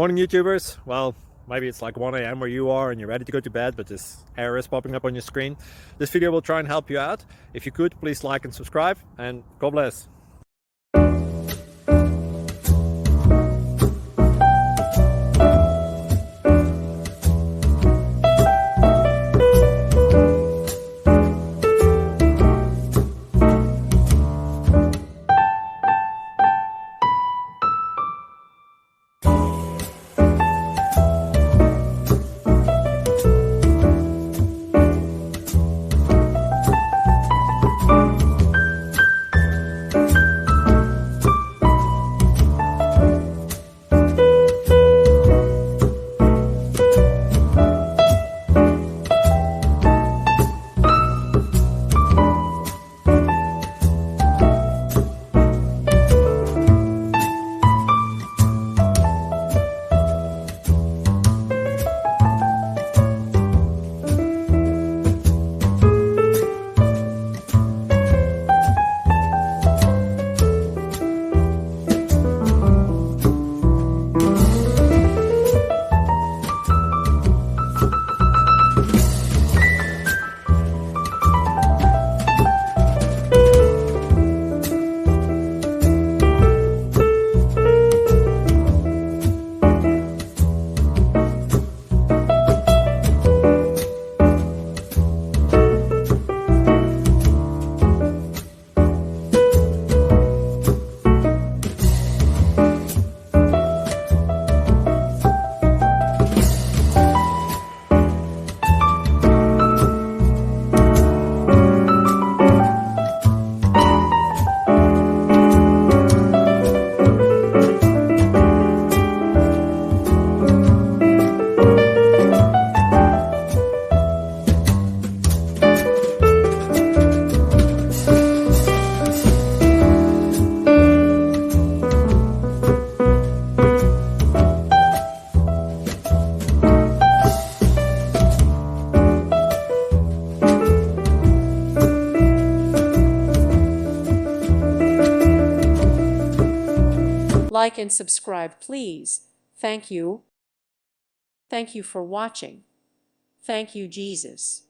Morning YouTubers. Well, maybe it's like 1 a.m. where you are and you're ready to go to bed, but this error is popping up on your screen. This video will try and help you out. If you could, please like and subscribe, and God bless. Like and subscribe, please. Thank you. Thank you for watching. Thank you, Jesus.